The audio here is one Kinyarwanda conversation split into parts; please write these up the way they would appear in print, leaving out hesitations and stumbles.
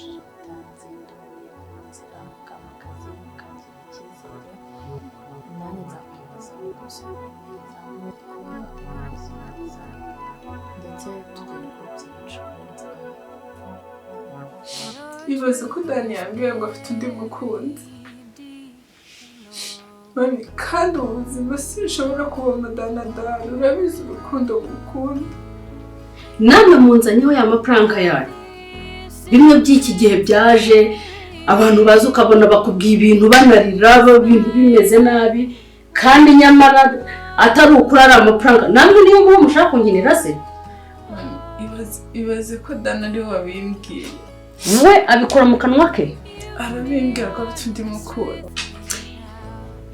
mufashije mutanze ndaburiye mu nzira mukamakazi mukangira icyizere nanjye nzakomeza gusoma neza ubuzima bwiza ndetse tugere ku byinshi bibaza ko Dani yambwiye ngo afite undi mukunzi mami kandi ubuzima sinshobora kubona Dani urabizi urukundo ngukunda namwe munzanyeho ya mafaranga yayo bimwe by'iki gihe byaje abantu baza ukabona bakubwiye ibintu banarira ibintu bimeze nabi kandi nyamara atari ukuri ari amafaranga namwe niyo mpamvu mushaka kungenera se ibaze ko Dani ari wabimbwiye we abikora mu kanwa ke arabimbwira ko afite undi mukunzi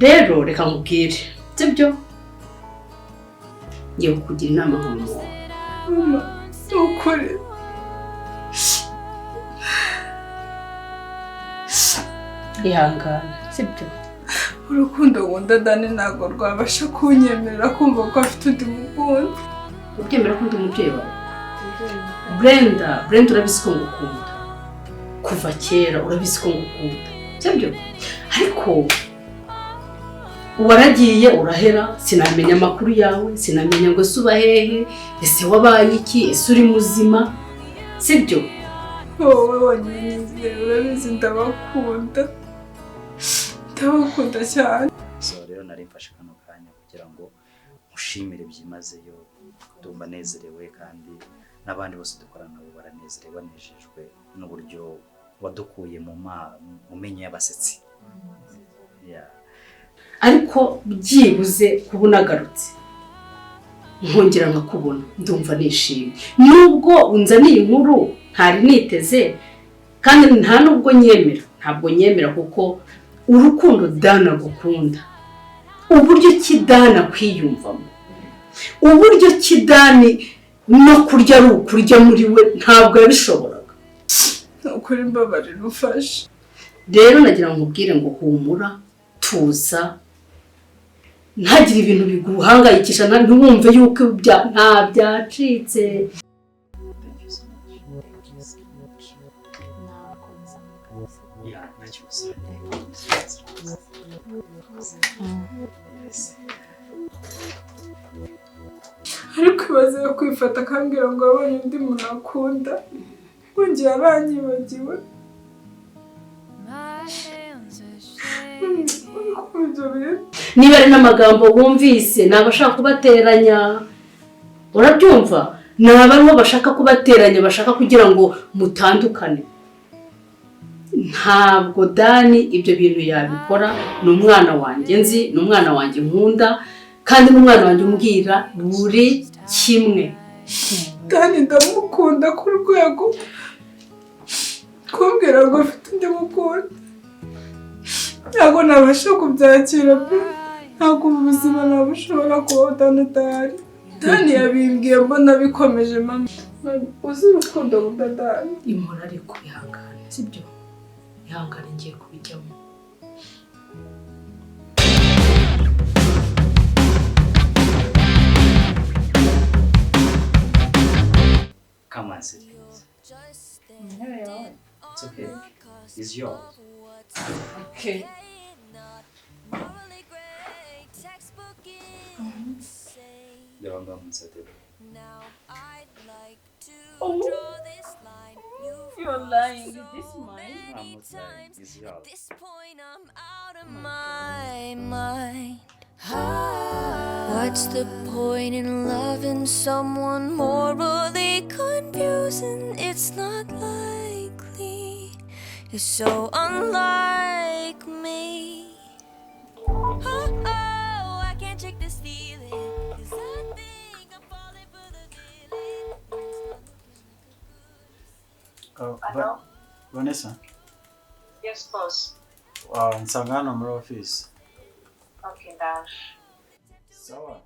rero reka nkubwire sibyo ngiye kukugira inama nk'umuntu mama ukuri ihangane sibyo urukundo nkunda Dani ntabwo rwabasha kunyemerera kumva ko afite undi mukunzi ubyemera ko ndi umubyeyi wawe Brenda urabizi ko ngukunda kuva kera urabizi ko ngukunda sibyo ariko waragiye urahera sinamenya amakuru yawe sinamenya ngo suba hehe ese wabaye iki ese uri muzima sibyo wowe wanyine urabizi ndabakunda cyane so rero nari mfashe kano kanya kugira ngo mushimire byimazeyo ndumva nezerewe kandi n'abandi bose dukorana nabo baranezerewe banejejwe n'uburyo wadukuye mu menyo y'abasetsi ariko byibuze kubona agarutse nkongera nkakubona ndumva nishimye nubwo unzaniye inkuru ntari niteze kandi nta nubwo ntabwo nyemera kuko urukundo Dana gukunda uburyo kidana kwiyumvamo uburyo kidani no kurya ari ukurya muri we ntabwo yabishoboraga ukuri mbabarira ufashe rero nagira ngo nkubwire ngo humura tuza ntagire ibintu biguhangayikisha ntiwumve yuko nta byacitse ariko ibaze yo kwifata akambwira ngo abonye undi muntu akunda wongera aranyibagiwe niba ari n'amagambo wumvise nabashaka kubateranya urabyumva nabariho bashaka kubateranya bashaka kugira ngo mutandukane ntabwo Dani ibyo bintu yabikora ni umwana wanjye nzi ni umwana wanjye nkunda kandi n'umwana wanjye umbwira buri kimwe Dani ndamukunda ku rwego kumbwira ngo afite undi mukunda ntabwo nabasha kubyakira pe ntabwo ubuzima nabushobora kubaho Dani adahari Dani yabimbwiye mbona bikomeje mama uzi urukundo nkunda Dani imura ariko ihangane sibyo ihangane ngiye kubijyamo Come on, sit please. It's okay. It's yours. Okay. Levantar un set. Oh. You're lying. Is this mine? I'm not lying. It's yours. This point I'm out of my mind. What's the point in loving someone morally confusing? It's not likely. You're so unlike me. Oh, I can't shake this feeling. 'Cause I think I'm falling for the feeling. Vanessa? Yes, boss. Nsanga hano muri office. Okay, Dash. Sawa.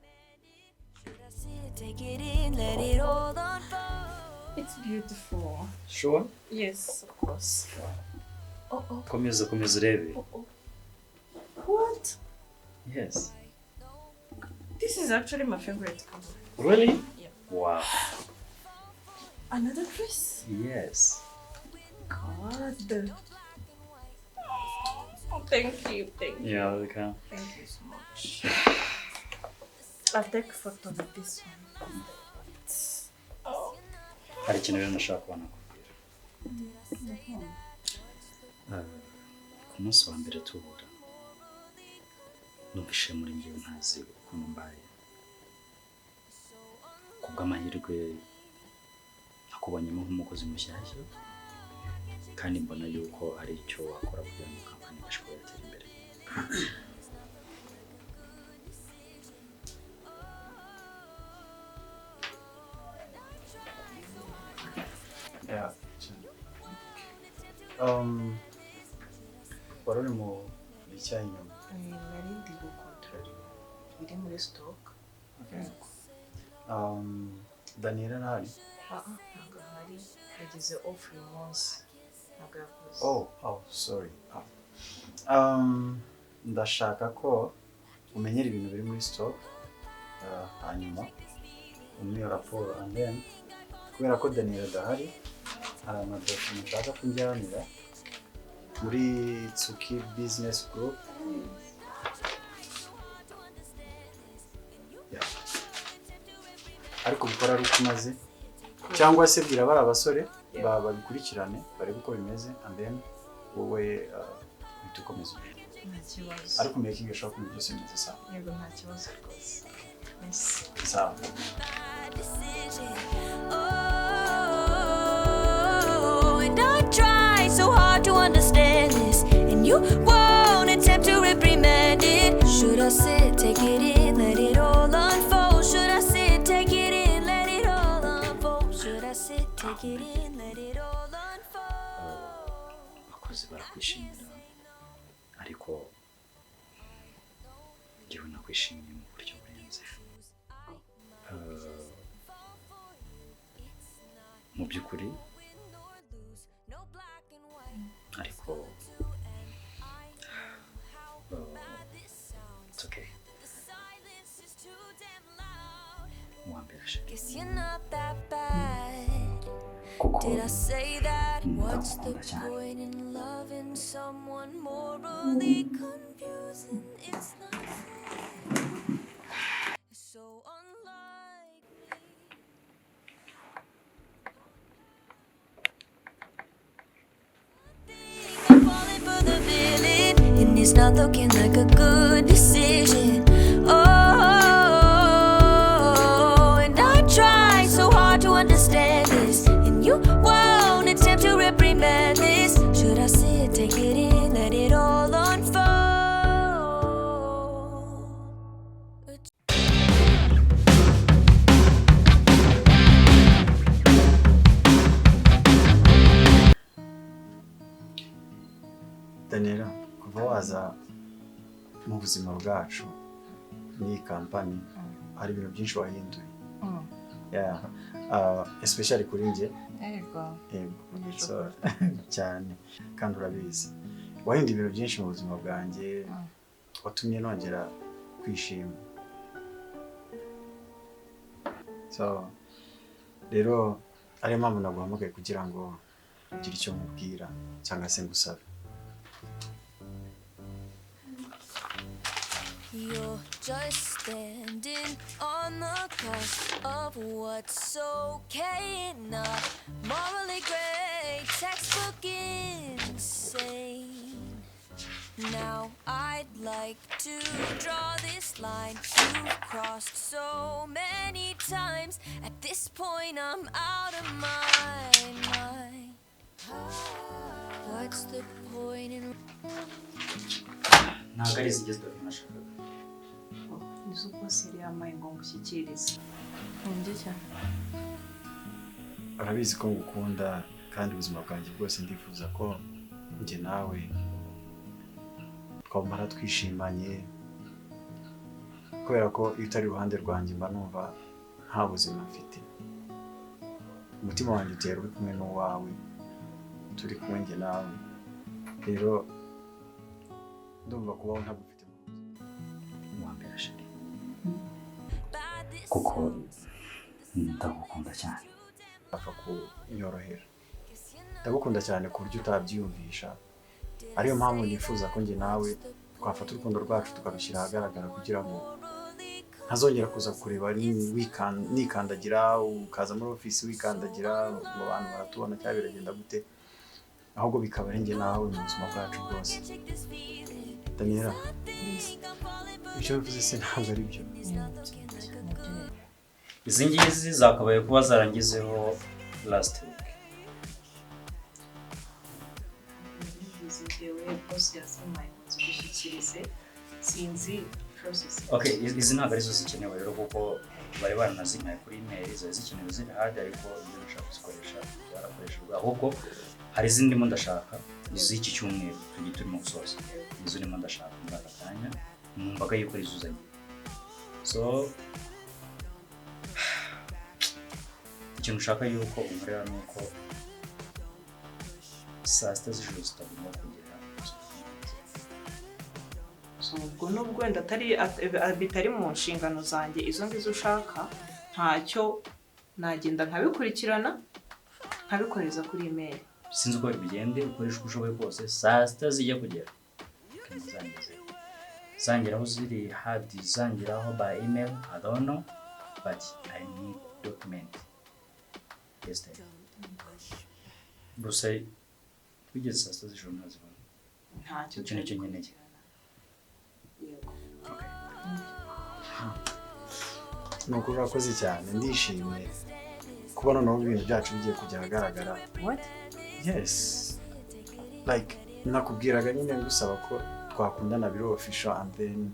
Take it in, let it all unfold. It's beautiful. Sure? Yes, of course. Komeza urebe. What? Yes. This is actually my favorite color. Really? Yeah. Wow. Another dress? Yes. God. Thank you. Yeah, welcome. Thank you so much. I'll take a photo of this one. hari ikintu rero nashaka kubona kubwira. Ku munsi wa mbere tuhura numvishe muri njyewe ntazi ukuntu mbaye. Kubw'amahirwe nakubonyemo nk'umukozi mushyashya kandi mbona yuko ari icyo wakora kugira ngo kampani ishobore gutera imbere. Yeah. Wari uri mu icyayi inyuma. Nari ndi gukontorora biri muri stock. Daniela ntari? Ntabwo hari yagize off uyu munsi ntabwo yakoze. Oh, sorry. Ndashaka ko umenyera ibintu biri muri stock hanyuma umwe raporo and then kubera ko Daniela adahari hari amadokima nshaka kunjyanira muri Tsuki Business Group. Yeah. Ariko bikora ari uko umaze cyangwa se bwira bari abasore babikurikirane barebe uko bimeze and then wowe bitukomeza Nta kibazo. ariko making sure ko byose bimeze sawa. Yego nta kibazo rwose. Merci. Sawa. And I try so hard to understand this, and you won't attempt to reprimand it. Should I sit, take it in, let it all unfold? Should I sit, take it in, let it all unfold? Should I sit, take it in, let it all unfold? Abakozi barakwishimira ariko njyewe nakwishimiye mu buryo burenze. Mu by'ukuri ariko it's okay. Mwambirashe. Guess you're not that bad. Kuko Did I say that? What's the ndagukunda cyane. point in loving someone morally confusing? It's not fair. It's so unlike I'm falling for the villain, and it's not looking like a good decision. Oh, and I try so hard to understand this, and you won't attempt to reprimand this. Should I sit, take it in, let it all unfold? Daniela, kuva waza mu buzima bwacu n'iyi kampani hari ibintu byinshi wahinduye. Yeah. Especially kuri njye. Yego. So, cyane kandi urabizi. Wahinduye ibintu byinshi mu buzima bwanjye. Watumye nongera kwishima. So, rero ari mpamvu naguhamagaye kugira ngo ugire icyo nkubwira cyangwa se ngusabe. You're just standing on the cusp of what's okay and not morally gray, textbook insane. Now I'd like to draw this line you've crossed so many times. At this point I'm out of my mind. What's the point in ntabwo ari izigezweho nashakaga. Nizo bose yari yamaye ngo ngushyikirize. Nkunda cyane. Arabizi ko ngukunda kandi ubuzima bwanjye bwose ndifuza ko njye nawe twamara twishimanye kubera ko iyo utari iruhande rwanjye mba numva nta buzima mfite. Umutima wanjye utera uri kumwe n'uwawe turi kumwe njye nawe. Rero ndumva kubaho ntabwo mfite Mwambirashe. Kuko ndagukunda cyane. apfa kunyorohera. ndagukunda cyane ku buryo utabyiyumvisha ariyo mpamvu nifuza ko njye nawe twafata urukundo rwacu tukarushyira ahagaragara kugira ngo ntazongera kuza kureba nikandagira ukaza muri ofisi wikandagira ngo abantu baratubona cyangwa biragenda gute ahubwo bikaba ari njye nawe mu buzima bwacu bwose. Daniela, ibyo bivuze se ntabwo ari byo. Izi ngizi zakabaye kuba zarangizeho last week. Okay, izi ntabwo arizo zikenewe rero kuko bari baranazimaye kuri email zari zikenewe ziri hadi ariko ibyo nshaka kuzikoresha byarakoreshejwe ahubwo hari izindi ndimo ndashaka iz'iki cyumweru turimo gusoza izo ndimo ndashaka muri aka kanya numvaga yuko rizuzanye so ikintu ushaka yuko unkorera nuko saa sita z'ijoro zitagomba kugera ubwo nubwo wenda bitari mu nshingano zanjye izo ngizo ushaka ntacyo nagenda nkabikurikirana nkabikoreza kuri email. Sinzi uko bigende ukoresha uko ushoboye kose saa sita zijya kugera zangiraho ziri hadi zangiraho by email I don't know but I need document yesterday. Gusa bigeze saa sita z'ijoro ntazibona ntacyo cyo nkeneye. Nuko urakoze cyane ndishimye kubona no ibintu byacu bigiye kujya ahagaragara. What? Yes, like nakubwiraga nyine ngusaba ko twakundana biro official and then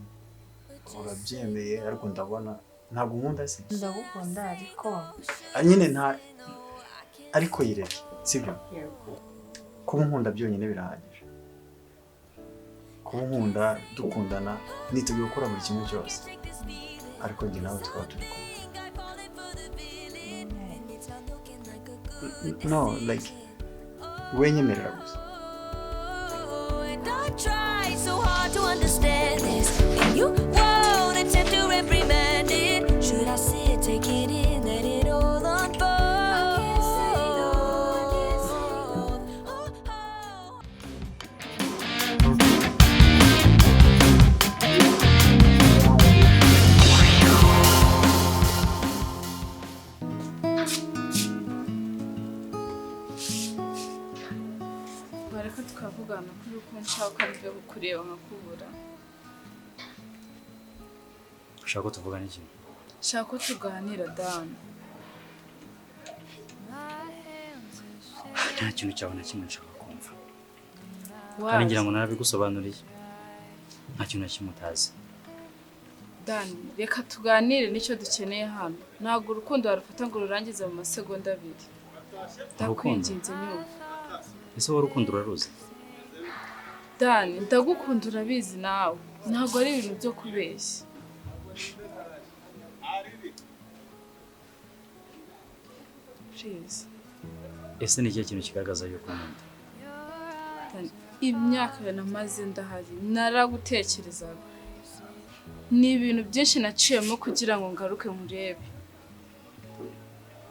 urabyemeye ariko ndabona ntabwo nkunda se. Ndagukunda ariko nyine nta ariko yireke sibyo kuba nkunda byonyine birahagije kuba nkunda dukundana niteguye gukora buri kimwe cyose ariko njye nawe twaba turi kumwe. No, like wenyemerera gusa. Try so hard to understand this and you won't attempt to reprimand it. Should I sit, take it in, let it all unfold? I can't say no, I can't say bareka tukavugana kuri uko nshaka mve kureba nkakubura. Ushaka ko tuvugana iki? Shaka ko tuganira Daan. Nta kintu cyawe na kimwe nshaka kumva. Kandi ngira ngo narabigusobanuriye. Nta kintu na kimwe utazi. Daan, reka tuganire nicyo dukeneye hano. Ntabwo urukundo warufata ngo rurangize mu masegonda 2. Ndakwinginze nyumva. Ese wowe urukundo uraruzi? Daan, ndagukunda urabizi nawe. Ntabwo ari ibintu byo kubeshya. Please. Ese ni ikihe kintu kigaragaza yuko nkunda? Imyaka namaze ndahari naragutekerezaga. Ni ibintu byinshi naciyemo kugira ngo ngaruke murebe.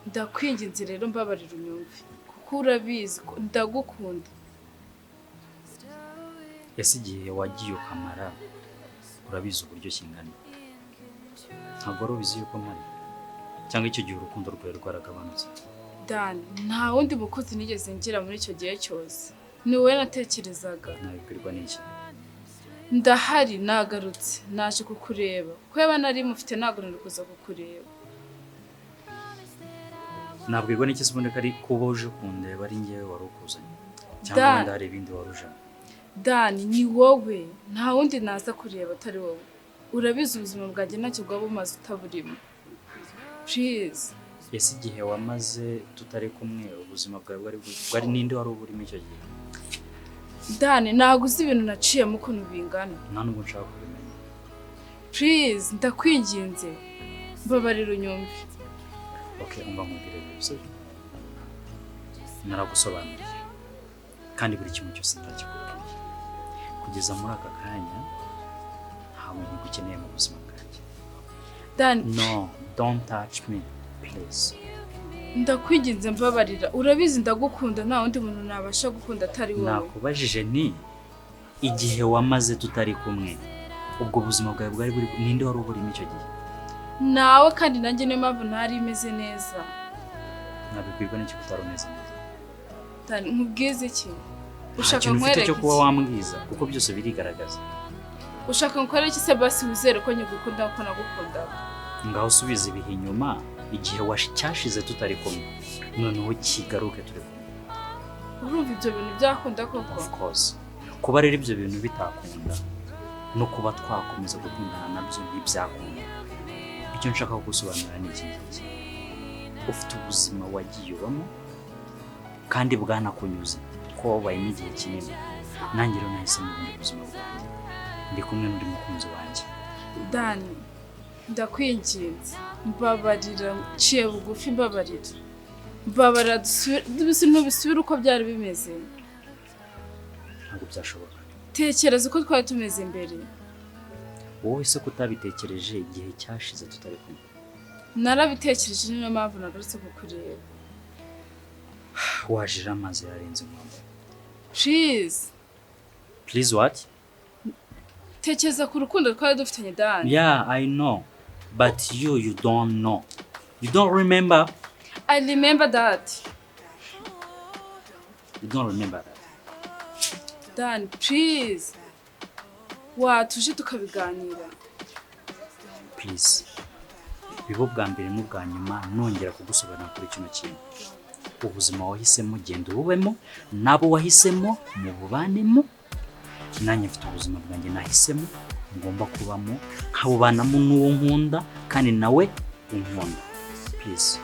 Ndakwinginze rero mbabarira unyumve kuko urabizi ko ndagukunda. Ese igihe wagiye ukamara urabizi uburyo kingana? Ntabwo wari ubizi yuko mpari cyangwa icyo gihe urukundo rwawe rwaragabanutse? Daan, nta wundi mukozi nigeze ngira muri icyo gihe cyose. Ni wowe natekerezaga. Nabibwirwa n'iki? Ndahari nagarutse naje kukureba. Kweba nari mufite ntago nari kuza kukureba. Nabwirwa n'iki se ubundi kari kuba uje kundeba ari njyewe wari ukuzanye cyangwa wenda hari ibindi warujemo? Daan, ni wowe nta wundi naza kureba atari wowe. Urabizi ubuzima bwanjye ntacyo bwaba bumaze utaburimo. Please. Ese igihe wamaze tutari kumwe ubuzima bwawe bwari ninde wari uburimo icyo gihe? Daan, ntabwo uzi ibintu naciyemo ukuntu bingana. Nta nubwo nshaka kubimenya. Please, ndakwinginze. Mbabarira unyumve. Okay, umva nkubwire byose. Naragusobanuriye. Kandi buri kimwe cyose ndakikubwiye. Kugeza muri aka kanya nta muntu ugukeneye mu buzima bwanjye. Daan, no, don't touch me, please. Ndakwinginze mbabarira. Urabizi ndagukunda nta wundi muntu nabasha gukunda atari wowe. Nakubajije ni igihe wamaze tutari kumwe. Ubwo buzima bwawe bwari buri ninde wari uburimo icyo gihe? Nawe kandi nanjye niyo mpamvu ntari imeze neza. Nabibwirwa n'iki kutaromeze neza? Dani nkubwize iki? Ushaka nkwereke cyo kuba wambwiza kuko byose birigaragaza. Ushaka nkwereke iki se basi wizere ko nyugukunda ko nagukunda? Ngaho subiza ibihe inyuma igihe cyashize tutari kumwe. Noneho kigaruke turi kumwe. Urumva ibyo bintu byakunda koko? Of course. Kuba rero ibyo bintu bitakunda no kuba twakomeza gukundana nabyo ntibyakunda. Icyo nshaka kugusobanurira ni iki ngiki. Ufite ubuzima wagiye ubamo kandi bwanakunyuze ko wabaye igihe kinini. Nanjye rero nahise mu bundi buzima bwanjye. Ndi kumwe n'undi mukunzi wanjye. Dani, ndakwinginze mbabarira ciye bugufi mbabarira. Mbabarira dusubire uko byari bimeze. Ntabwo byashoboka. Tekereza uko twari tumeze mbere. Wowe se kutabitekereje igihe cyashize tutari kumwe? Narabitekereje niyo mpamvu nagarutse kukureba. Wajira amazi yarenze inkombe. Please. Please what? Tekereza ku rukundo twari dufitanye Dani. Yeah, I know. But you don't know. You don't remember? I remember that. You don't remember that. Dan, please. Tuje tukabiganira. Please. Bibo bwa mbere n'ubwa nyuma nongera kugusobanura kuri kino kintu. Ubuzima wahisemo genda ububemo, nabo wahisemo mu bubanemo. Nanjye mfite ubuzima bwanjye nahisemo ngomba kubamo, nkabubanamo n'uwo nkunda kandi nawe unkunda. Please.